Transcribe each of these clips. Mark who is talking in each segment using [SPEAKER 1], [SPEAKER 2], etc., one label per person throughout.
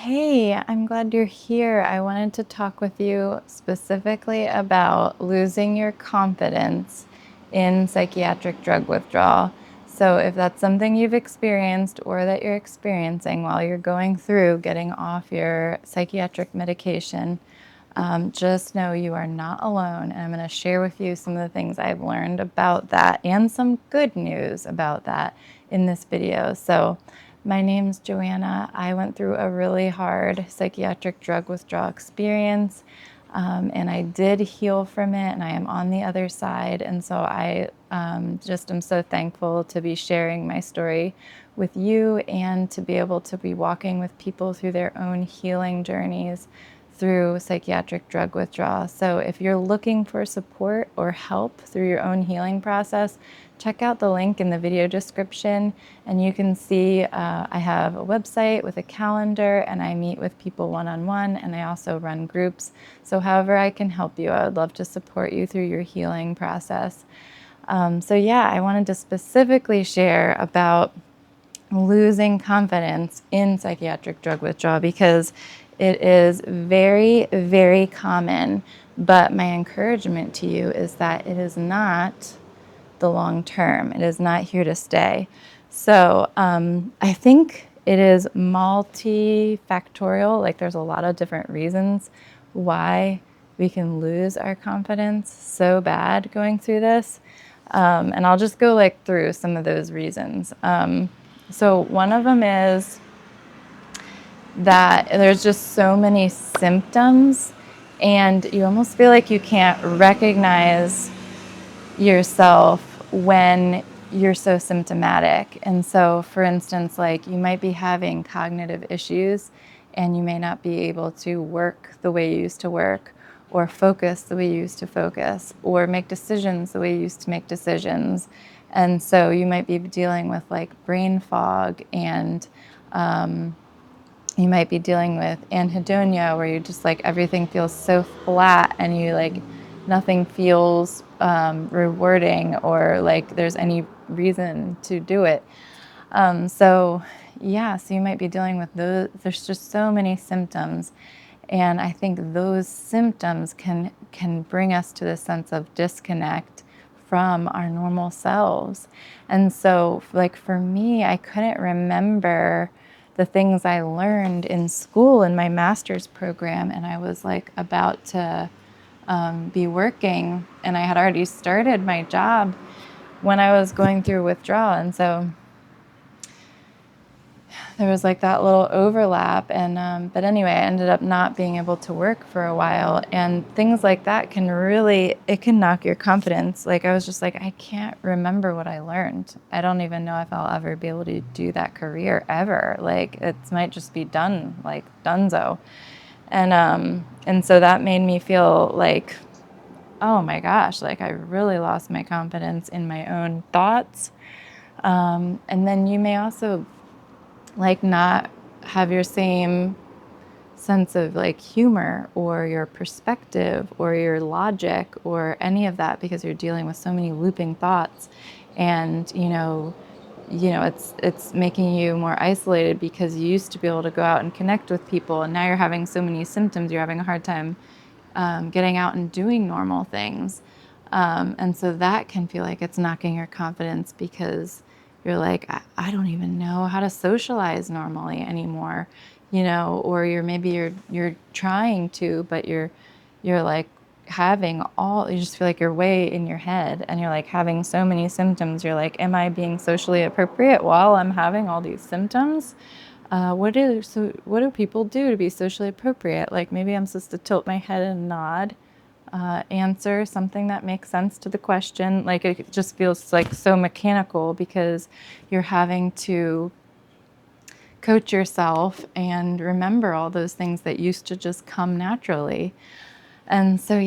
[SPEAKER 1] Hey, I'm glad you're here. I wanted to talk with you specifically about losing your confidence in psychiatric drug withdrawal. So, if that's something you've experienced or that you're experiencing while you're going through getting off your psychiatric medication, just know you are not alone. And I'm going to share with you some of the things I've learned about that and some good news about that in this video. So, my name's Joanna. I went through a really hard psychiatric drug withdrawal experience, and I did heal from it, and I am on the other side. And so I just am so thankful to be sharing my story with you and to be able to be walking with people through their own healing journeys through psychiatric drug withdrawal. So if you're looking for support or help through your own healing process, check out the link in the video description and you can see I have a website with a calendar and I meet with people one-on-one and I also run groups. So however I can help you, I would love to support you through your healing process. I wanted to specifically share about losing confidence in psychiatric drug withdrawal because it is very, very common. But my encouragement to you is that it is not the long term. It is not here to stay. So I think it is multifactorial. Like there's a lot of different reasons why we can lose our confidence so bad going through this. And I'll just go like through some of those reasons. So one of them is that there's just so many symptoms and you almost feel like you can't recognize yourself when you're so symptomatic. And so, for instance, like you might be having cognitive issues and you may not be able to work the way you used to work or focus the way you used to focus or make decisions the way you used to make decisions. And so you might be dealing with like brain fog and you might be dealing with anhedonia where you just like everything feels so flat and you like nothing feels rewarding or like there's any reason to do it. So you might be dealing with those. There's just so many symptoms. And I think those symptoms can bring us to the sense of disconnect from our normal selves. And so like for me, I couldn't remember the things I learned in school in my master's program. And I was like about to be working and I had already started my job when I was going through withdrawal. And so there was like that little overlap but anyway, I ended up not being able to work for a while and things like that it can knock your confidence. Like I was just like, I can't remember what I learned. I don't even know if I'll ever be able to do that career ever. Like it might just be done, like donezo. And so that made me feel like, oh my gosh, like I really lost my confidence in my own thoughts. And then you may also like not have your same sense of like humor or your perspective or your logic or any of that because you're dealing with so many looping thoughts and it's making you more isolated because you used to be able to go out and connect with people and now you're having so many symptoms, you're having a hard time getting out and doing normal things. And so that can feel like it's knocking your confidence because you're like, I don't even know how to socialize normally anymore, or you're trying to, but you're like you just feel like you're way in your head and you're like having so many symptoms. You're like, am I being socially appropriate while I'm having all these symptoms? What do people do to be socially appropriate? Like maybe I'm supposed to tilt my head and nod, answer something that makes sense to the question. Like it just feels like so mechanical because you're having to coach yourself and remember all those things that used to just come naturally. And so,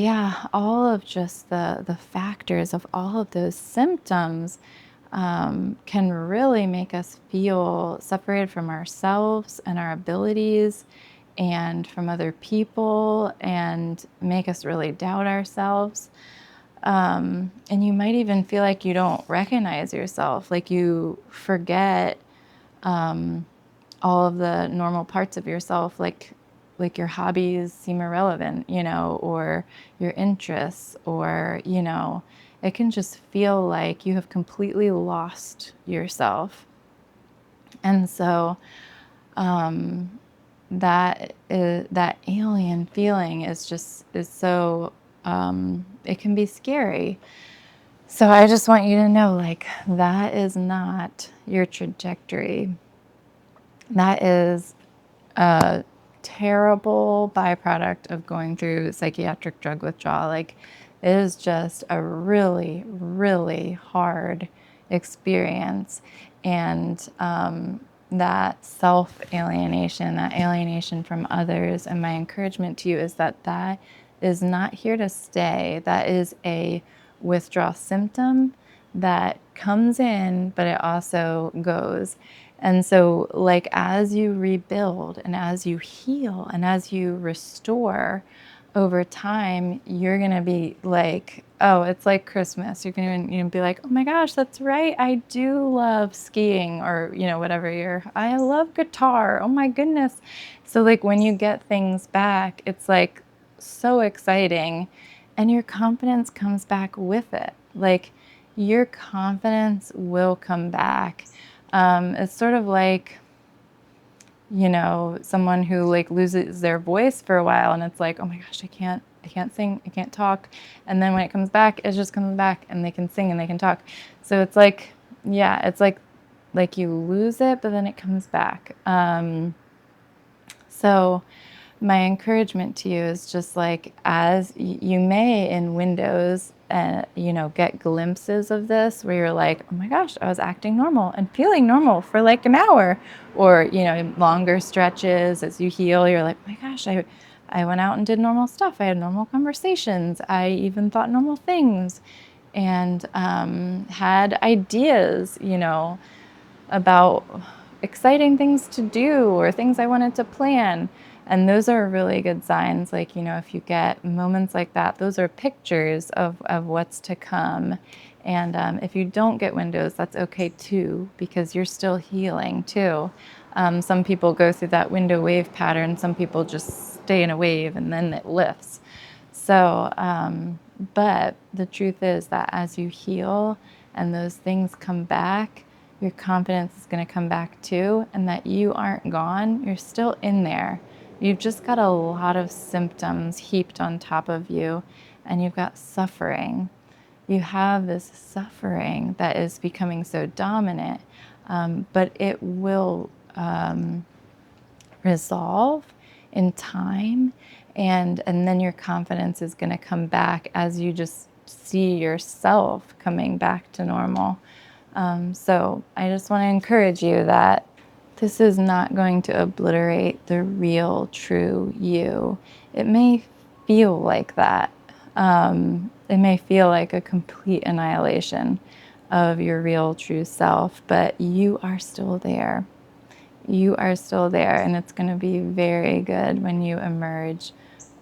[SPEAKER 1] all of just the factors of all of those symptoms can really make us feel separated from ourselves and our abilities and from other people and make us really doubt ourselves. And you might even feel like you don't recognize yourself, like you forget all of the normal parts of yourself, like your hobbies seem irrelevant, or your interests, or, it can just feel like you have completely lost yourself. And so that alien feeling is so, it can be scary. So I just want you to know, like, that is not your trajectory. That is a terrible byproduct of going through psychiatric drug withdrawal. Like, it is just a really, really hard experience. And that self-alienation, that alienation from others, and my encouragement to you is that is not here to stay. That is a withdrawal symptom that comes in, but it also goes. And so, like, as you rebuild and as you heal and as you restore over time, you're going to be like, oh, it's like Christmas. You're going to be like, oh my gosh, that's right. I do love skiing, or, whatever I love guitar. Oh my goodness. So, like, when you get things back, it's like so exciting, and your confidence comes back with it. Like, your confidence will come back. It's sort of like, someone who like loses their voice for a while, and it's like, oh my gosh, I can't sing, I can't talk. And then when it comes back, it just comes back, and they can sing and they can talk. So it's like, yeah, it's like you lose it, but then it comes back. So my encouragement to you is just like, as you may in Windows, get glimpses of this where you're like, oh my gosh, I was acting normal and feeling normal for like an hour, or, longer stretches as you heal, you're like, oh my gosh, I went out and did normal stuff. I had normal conversations. I even thought normal things, and had ideas, about exciting things to do or things I wanted to plan. And those are really good signs. Like, if you get moments like that, those are pictures of what's to come. And if you don't get windows, that's okay too, because you're still healing too. Some people go through that window wave pattern. Some people just stay in a wave and then it lifts. So, but the truth is that as you heal and those things come back, your confidence is going to come back too, and that you aren't gone. You're still in there. You've just got a lot of symptoms heaped on top of you, and you've got suffering. You have this suffering that is becoming so dominant, but it will resolve in time, and then your confidence is going to come back as you just see yourself coming back to normal. So I just want to encourage you that this is not going to obliterate the real, true you. It may feel like that. It may feel like a complete annihilation of your real, true self, but you are still there. You are still there, and it's going to be very good when you emerge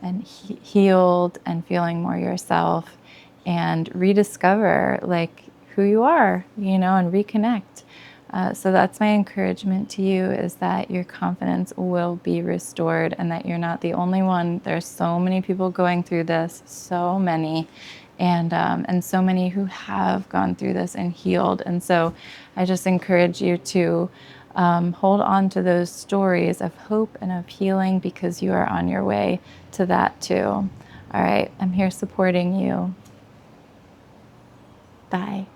[SPEAKER 1] and healed and feeling more yourself, and rediscover like who you are, and reconnect. So that's my encouragement to you, is that your confidence will be restored, and that you're not the only one. There's so many people going through this, so many, and so many who have gone through this and healed. And so I just encourage you to hold on to those stories of hope and of healing, because you are on your way to that too. All right, I'm here supporting you. Bye.